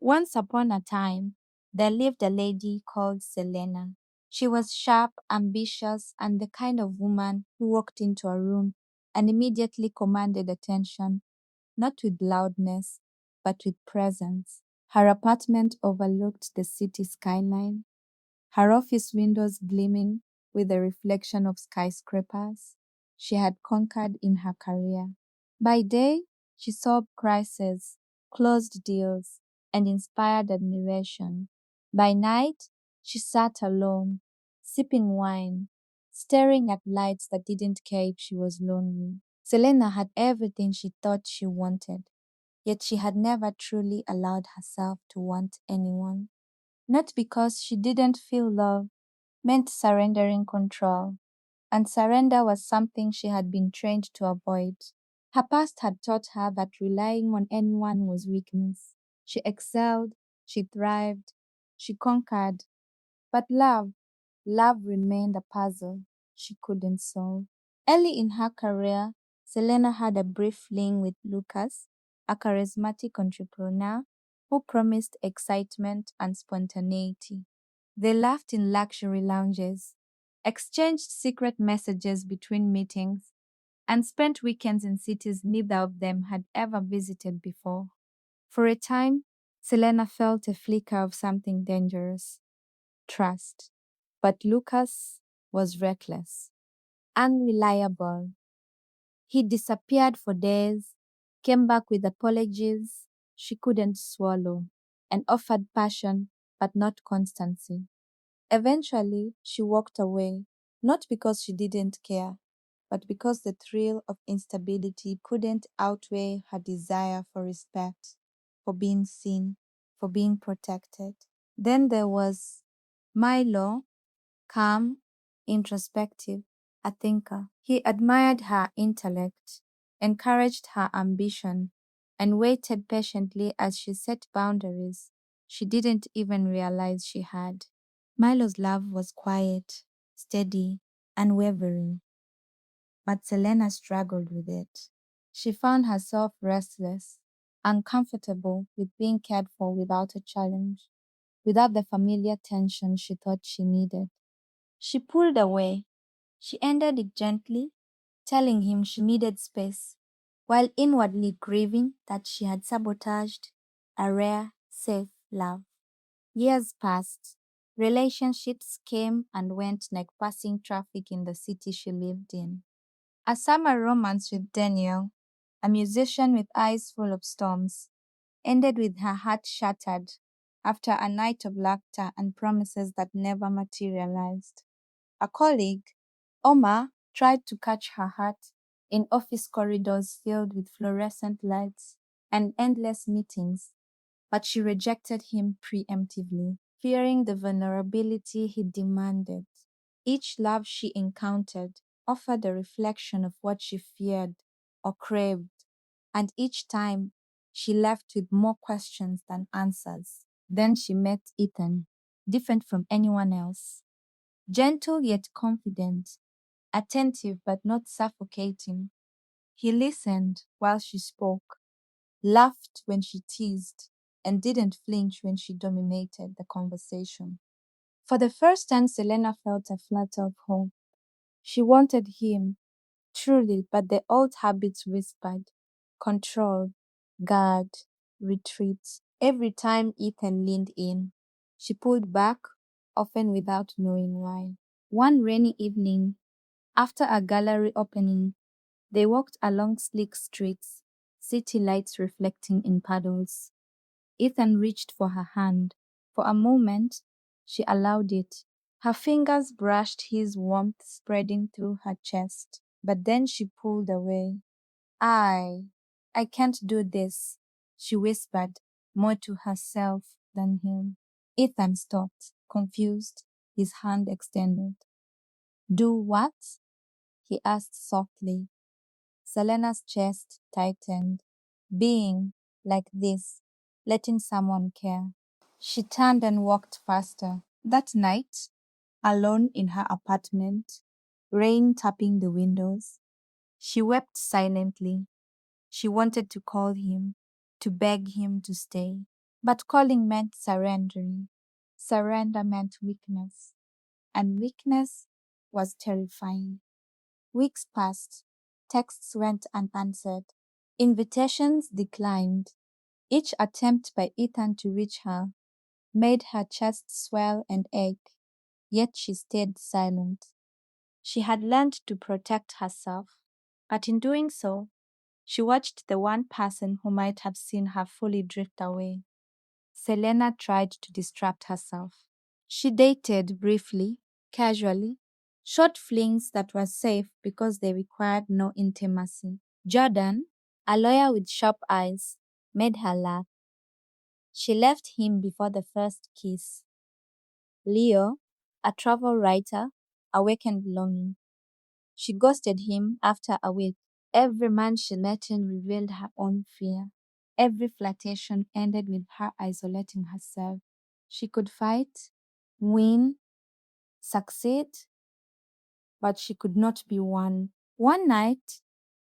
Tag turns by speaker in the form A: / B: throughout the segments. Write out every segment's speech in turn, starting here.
A: Once upon a time, there lived a lady called Selena. She was sharp, ambitious, and the kind of woman who walked into a room and immediately commanded attention, not with loudness, but with presence. Her apartment overlooked the city skyline, her office windows gleaming with the reflection of skyscrapers she had conquered in her career. By day, she solved crises, closed deals, and inspired admiration. By night, she sat alone, sipping wine, staring at lights that didn't care if she was lonely. Selena had everything she thought she wanted, yet she had never truly allowed herself to want anyone. Not because she didn't feel love, meant surrendering control, and surrender was something she had been trained to avoid. Her past had taught her that relying on anyone was weakness. She excelled, she thrived, she conquered, but love remained a puzzle she couldn't solve. Early in her career, Selena had a brief fling with Lucas, a charismatic entrepreneur who promised excitement and spontaneity. They laughed in luxury lounges, exchanged secret messages between meetings, and spent weekends in cities neither of them had ever visited before. For a time, Selena felt a flicker of something dangerous: trust. But Lucas was reckless, unreliable. He disappeared for days, came back with apologies she couldn't swallow, and offered passion but not constancy. Eventually, she walked away, not because she didn't care, but because the thrill of instability couldn't outweigh her desire for respect, for being seen, for being protected. Then there was Milo, calm, introspective, a thinker. He admired her intellect, encouraged her ambition, and waited patiently as she set boundaries she didn't even realize she had. Milo's love was quiet, steady, unwavering, but Selena struggled with it. She found herself restless, uncomfortable with being cared for without a challenge, without the familiar tension she thought she needed. She pulled away. She ended it gently, telling him she needed space, while inwardly grieving that she had sabotaged a rare, safe love. Years passed. Relationships came and went like passing traffic in the city she lived in. A summer romance with Daniel, a musician with eyes full of storms, ended with her heart shattered after a night of laughter and promises that never materialized. A colleague, Omar, tried to catch her heart in office corridors filled with fluorescent lights and endless meetings, but she rejected him preemptively, fearing the vulnerability he demanded. Each love she encountered offered a reflection of what she feared or craved, and each time she left with more questions than answers. Then she met Ethan, different from anyone else. Gentle yet confident, attentive but not suffocating. He listened while she spoke, laughed when she teased, and didn't flinch when she dominated the conversation. For the first time, Selena felt a flutter of hope. She wanted him, truly, but the old habits whispered, control, guard, retreat. Every time Ethan leaned in, she pulled back, often without knowing why. One rainy evening, after a gallery opening, they walked along sleek streets, city lights reflecting in puddles. Ethan reached for her hand. For a moment, she allowed it. Her fingers brushed his, warmth spreading through her chest. But then she pulled away. I can't do this, she whispered, more to herself than him. Ethan stopped, confused, his hand extended. Do what? He asked softly. Selena's chest tightened. Being like this, letting someone care. She turned and walked faster. That night, alone in her apartment, rain tapping the windows, she wept silently. She wanted to call him, to beg him to stay, But calling meant surrendering. Surrender meant weakness. And weakness was terrifying. Weeks passed. Texts went unanswered. Invitations declined. Each attempt by Ethan to reach her made her chest swell and ache, yet she stayed silent. She had learned to protect herself, but in doing so, she watched the one person who might have seen her fully drift away. Selena tried to distract herself. She dated briefly, casually, short flings that were safe because they required no intimacy. Jordan, a lawyer with sharp eyes, made her laugh. She left him before the first kiss. Leo, a travel writer, awakened longing. She ghosted him after a week. Every man she met in revealed her own fear. Every flirtation ended with her isolating herself. She could fight, win, succeed, but she could not be won. One night,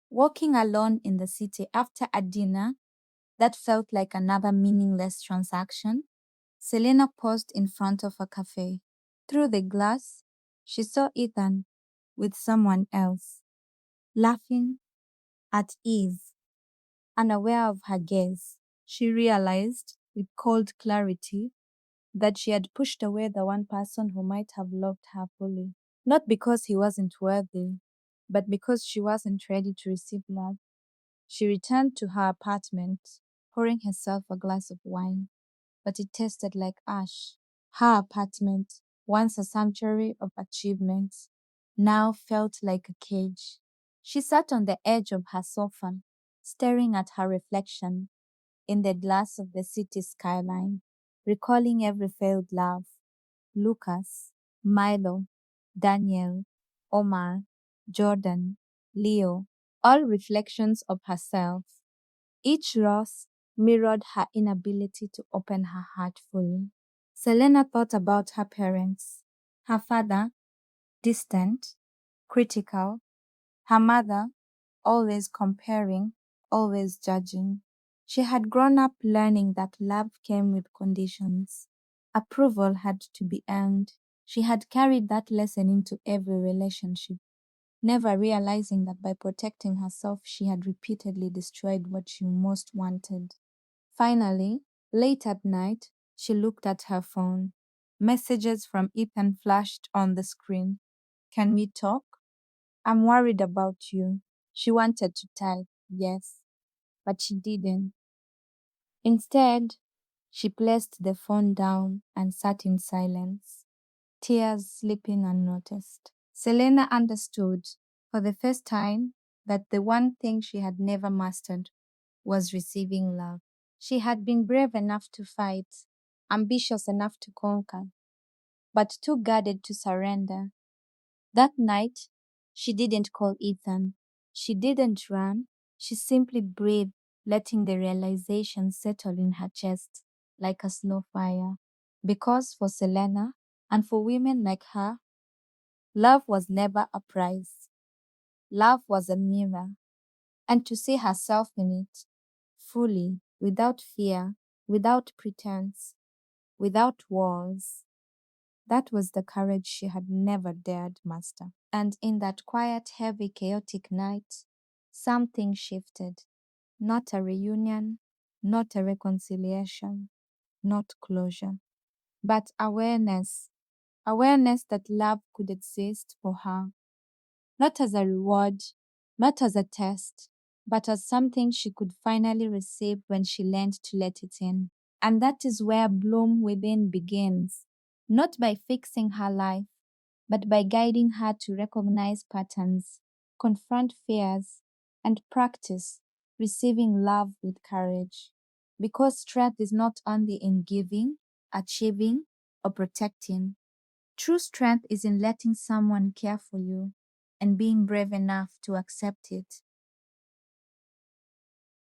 A: walking alone in the city after a dinner that felt like another meaningless transaction, Selena paused in front of a cafe. Through the glass, she saw Ethan with someone else, laughing, at ease, unaware of her gaze. She realized, with cold clarity, that she had pushed away the one person who might have loved her fully. Not because he wasn't worthy, but because she wasn't ready to receive love. She returned to her apartment, pouring herself a glass of wine, but it tasted like ash. Her apartment, once a sanctuary of achievements, now felt like a cage. She sat on the edge of her sofa, staring at her reflection in the glass of the city skyline, recalling every failed love. Lucas, Milo, Daniel, Omar, Jordan, Leo, all reflections of herself. Each loss mirrored her inability to open her heart fully. Selena thought about her parents. Her father, distant, critical. Her mother, always comparing, always judging. She had grown up learning that love came with conditions. Approval had to be earned. She had carried that lesson into every relationship, never realizing that by protecting herself, she had repeatedly destroyed what she most wanted. Finally, late at night, she looked at her phone. Messages from Ethan flashed on the screen. Can we talk? I'm worried about you. She wanted to type, yes, but she didn't. Instead, she placed the phone down and sat in silence, tears slipping unnoticed. Selena understood, for the first time, that the one thing she had never mastered was receiving love. She had been brave enough to fight, ambitious enough to conquer, but too guarded to surrender. That night, she didn't call Ethan. She didn't run. She simply breathed, letting the realization settle in her chest like a slow fire. Because for Selena, and for women like her, love was never a prize. Love was a mirror, and to see herself in it, fully, without fear, without pretense, without walls, that was the courage she had never dared master. And in that quiet, heavy, chaotic night, something shifted. Not a reunion, not a reconciliation, not closure, but awareness. Awareness that love could exist for her, not as a reward, not as a test, but as something she could finally receive when she learned to let it in. And that is where Bloom Within begins, not by fixing her life, but by guiding her to recognize patterns, confront fears, and practice receiving love with courage. Because strength is not only in giving, achieving, or protecting. True strength is in letting someone care for you and being brave enough to accept it.